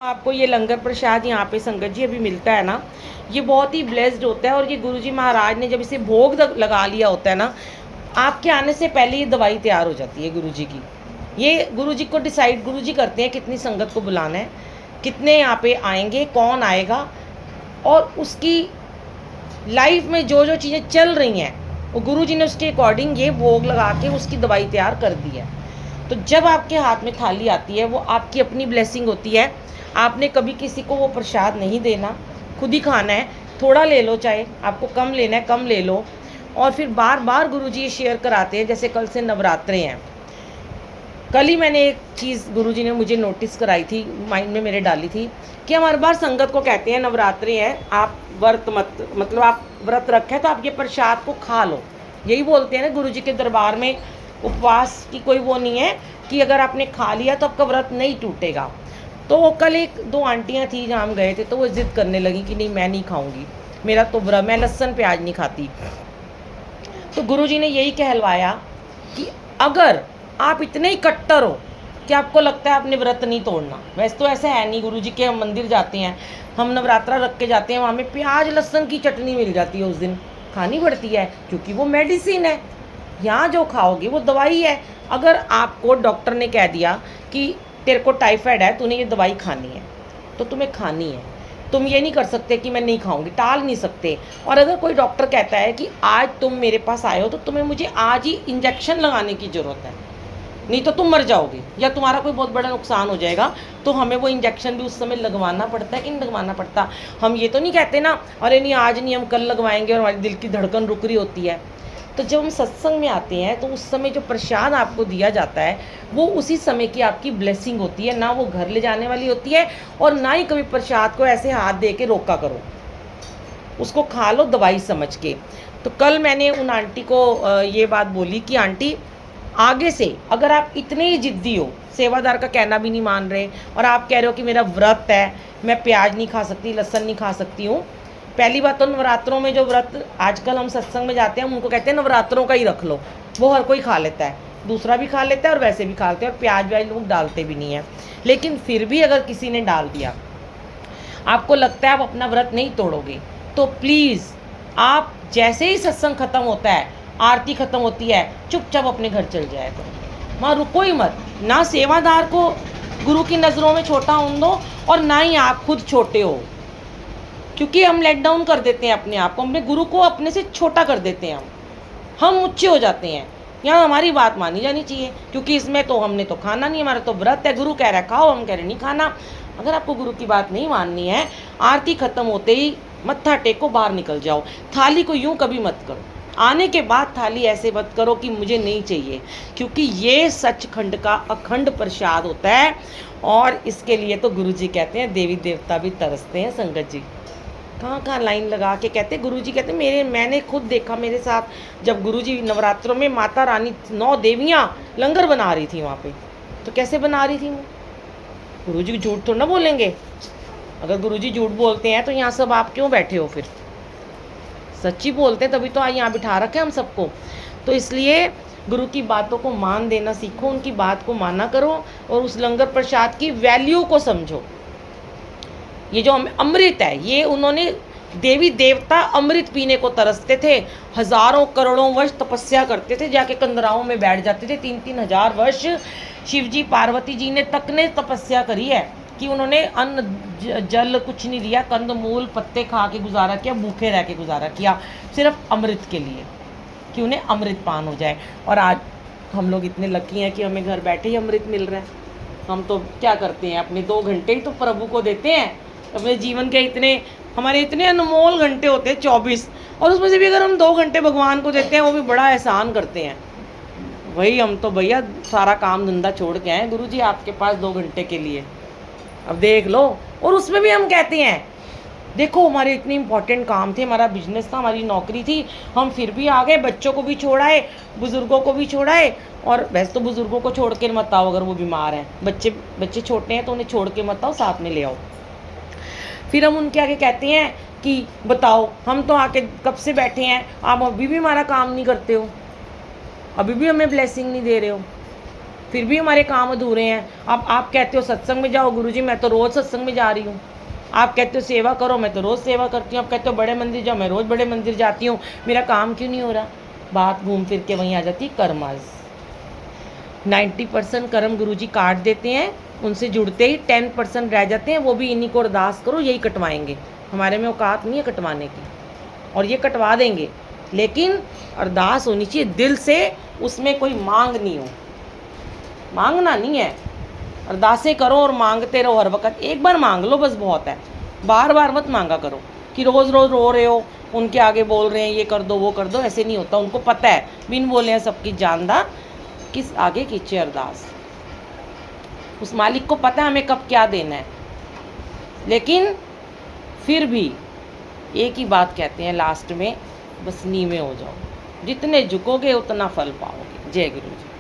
आपको ये लंगर प्रसाद यहाँ पे संगत जी अभी मिलता है ना, ये बहुत ही ब्लेस्ड होता है। और ये गुरुजी महाराज ने जब इसे भोग लगा लिया होता है ना, आपके आने से पहले ये दवाई तैयार हो जाती है गुरुजी की। ये गुरुजी को डिसाइड गुरुजी करते हैं कितनी संगत को बुलाना है, कितने यहाँ पे आएंगे, कौन आएगा, और उसकी लाइफ में जो जो चीज़ें चल रही हैं वो गुरुजी ने उसके अकॉर्डिंग ये भोग लगा के उसकी दवाई तैयार कर दी है। तो जब आपके हाथ में थाली आती है वो आपकी अपनी ब्लेसिंग होती है। आपने कभी किसी को वो प्रसाद नहीं देना, खुद ही खाना है। थोड़ा ले लो, चाहे आपको कम लेना है कम ले लो। और फिर बार बार गुरुजी ये शेयर कराते हैं, जैसे कल से नवरात्रे हैं। कल ही मैंने एक चीज़ गुरुजी ने मुझे नोटिस कराई थी, माइंड में मेरे डाली थी, कि हम हर बार संगत को कहते हैं नवरात्रे हैं, आप व्रत मतलब आप व्रत रखें तो आप ये प्रसाद को खा लो। यही बोलते हैं ना गुरुजी के दरबार में, उपवास की कोई वो नहीं है कि अगर आपने खा लिया तो आपका व्रत नहीं टूटेगा। तो कल एक दो आंटियां थी जहाँ हम गए थे, तो वो ज़िद करने लगी कि नहीं मैं नहीं खाऊंगी, मेरा तो व्रत, मैं लहसुन प्याज नहीं खाती। तो गुरुजी ने यही कहलवाया कि अगर आप इतने ही कट्टर हो कि आपको लगता है आपने व्रत नहीं तोड़ना, वैसे तो ऐसा है नहीं। गुरुजी के हम मंदिर जाते हैं, हम नवरात्रा रख के जाते हैं, वहाँ में प्याज लहसुन की चटनी मिल जाती है, उस दिन खानी पड़ती है क्योंकि वो मेडिसिन है। यहाँ जो खाओगे वो दवाई है। अगर आपको डॉक्टर ने कह दिया कि तेरे को टाइफाइड है, तूने ये दवाई खानी है, तो तुम्हें खानी है। तुम ये नहीं कर सकते कि मैं नहीं खाऊंगी, टाल नहीं सकते। और अगर कोई डॉक्टर कहता है कि आज तुम मेरे पास आए हो तो तुम्हें मुझे आज ही इंजेक्शन लगाने की ज़रूरत है, नहीं तो तुम मर जाओगे या तुम्हारा कोई बहुत बड़ा नुकसान हो जाएगा, तो हमें वो इंजेक्शन भी उस समय लगवाना पड़ता है कि नहीं लगवाना पड़ता। हम ये तो नहीं कहते ना, अरे नहीं आज नहीं हम कल लगवाएंगे, और हमारी दिल की धड़कन रुक रही होती है। तो जब हम सत्संग में आते हैं तो उस समय जो प्रसाद आपको दिया जाता है वो उसी समय की आपकी ब्लेसिंग होती है, ना वो घर ले जाने वाली होती है। और ना ही कभी प्रसाद को ऐसे हाथ दे के रोका करो, उसको खा लो दवाई समझ के। तो कल मैंने उन आंटी को ये बात बोली कि आंटी आगे से अगर आप इतने ही जिद्दी हो, सेवादार का कहना भी नहीं मान रहे, और आप कह रहे हो कि मेरा व्रत है, मैं प्याज नहीं खा सकती, लहसुन नहीं खा सकती हूँ। पहली बात तो नवरात्रों में जो व्रत आजकल हम सत्संग में जाते हैं, हम उनको कहते हैं नवरात्रों का ही रख लो, वो हर कोई खा लेता है, दूसरा भी खा लेता है और वैसे भी खा लेते हैं, और प्याज व्याज लोग डालते भी नहीं है। लेकिन फिर भी अगर किसी ने डाल दिया, आपको लगता है आप अपना व्रत नहीं तोड़ोगे, तो प्लीज़ आप जैसे ही सत्संग खत्म होता है, आरती खत्म होती है, चुपचाप अपने घर चल जाया करो, वहाँ रुको ही मत। ना सेवादार को गुरु की नज़रों में छोटा होने दो, और ना ही आप खुद छोटे हो, क्योंकि हम लेट डाउन कर देते हैं अपने आप को, अपने गुरु को अपने से छोटा कर देते हैं, हम ऊंचे हो जाते हैं। यहाँ हमारी बात मानी जानी चाहिए, क्योंकि इसमें तो हमने तो खाना नहीं, हमारा तो व्रत है, गुरु कह रहा है खाओ, हम कह रहे नहीं खाना। अगर आपको गुरु की बात नहीं माननी है, आरती खत्म होते ही मत्था टेको, बाहर निकल जाओ। थाली को यूं कभी मत करो, आने के बाद थाली ऐसे मत करो कि मुझे नहीं चाहिए, क्योंकि ये सचखंड का अखंड प्रसाद होता है। और इसके लिए तो गुरु जी कहते हैं देवी देवता भी तरसते हैं। संगत जी कहाँ कहाँ लाइन लगा के कहते, गुरुजी कहते मैंने खुद देखा, मेरे साथ जब गुरुजी नवरात्रों में माता रानी 9 देवियाँ लंगर बना रही थी वहाँ पे, तो कैसे बना रही थी वो? गुरुजी को झूठ थोड़ा ना बोलेंगे। अगर गुरुजी झूठ बोलते हैं तो यहाँ सब आप क्यों बैठे हो? फिर सच्ची बोलते हैं तभी तो यहाँ बिठा रखे हम सबको। तो इसलिए गुरु की बातों को मान देना सीखो, उनकी बात को माना करो, और उस लंगर प्रसाद की वैल्यू को समझो। ये जो अमृत है, ये उन्होंने, देवी देवता अमृत पीने को तरसते थे, हजारों करोड़ों वर्ष तपस्या करते थे, जाके कंदराओं में बैठ जाते थे। 3-3 हजार वर्ष शिवजी पार्वती जी ने तक ने तपस्या करी है कि उन्होंने अन्न जल कुछ नहीं दिया, कंद मूल पत्ते खा के गुजारा किया, भूखे रह के गुजारा किया, सिर्फ अमृत के लिए कि उन्हें अमृत पान हो जाए। और आज हम लोग इतने लकी हैं कि हमें घर बैठे ही अमृत मिल रहा है। हम तो क्या करते हैं, अपने 2 घंटे ही तो प्रभु को देते हैं। अपने जीवन के इतने हमारे इतने अनमोल घंटे होते हैं 24, और उसमें से भी अगर हम 2 घंटे भगवान को देते हैं, वो भी बड़ा एहसान करते हैं। वही हम तो भैया सारा काम धंधा छोड़ के आए गुरु जी आपके पास 2 घंटे के लिए, अब देख लो। और उसमें भी हम कहते हैं देखो हमारे इतने इंपॉर्टेंट काम थे, हमारा बिजनेस था, हमारी नौकरी थी, हम फिर भी आ गए, बच्चों को भी छोड़ाए, बुज़ुर्गों को भी छोड़ाए। और वैसे तो बुज़ुर्गों को छोड़ के मत आओ, अगर वो बीमार हैं, बच्चे छोटे हैं तो उन्हें छोड़ के मत आओ, साथ में ले आओ। फिर हम उनके आगे कहते हैं कि बताओ हम तो आके कब से बैठे हैं, आप अभी भी हमारा काम नहीं करते हो, अभी भी हमें ब्लेसिंग नहीं दे रहे हो। फिर भी हमारे काम अधूरे हैं। अब आप कहते हो सत्संग में जाओ, गुरुजी मैं तो रोज़ सत्संग में जा रही हूँ। आप कहते हो सेवा करो, मैं तो रोज़ सेवा करती हूँ। आप कहते हो बड़े मंदिर जाओ, मैं रोज़ बड़े मंदिर जाती हूँ, मेरा काम क्यों नहीं हो रहा? बात घूम फिर के वहीं आ जाती है, कर्मज। 90% कर्म गुरुजी काट देते हैं, उनसे जुड़ते ही 10% रह जाते हैं, वो भी इन्हीं को अरदास करो यही कटवाएंगे। हमारे में औकात नहीं है कटवाने की, और ये कटवा देंगे, लेकिन अरदास होनी चाहिए दिल से, उसमें कोई मांग नहीं हो। मांगना नहीं है, अरदासें करो और मांगते रहो हर वक्त। एक बार मांग लो बस, बहुत है। बार बार मत मांगा करो कि रोज़ रोज़ रो रहे हो, उनके आगे बोल रहे हैं ये कर दो वो कर दो, ऐसे नहीं होता। उनको पता है, बिन बोले हैं सबकी जानदा, किस आगे खींचे अरदास। उस मालिक को पता है हमें कब क्या देना है। लेकिन फिर भी एक ही बात कहते हैं लास्ट में, बस नीवे हो जाओ, जितने झुकोगे उतना फल पाओगे। जय गुरु जी।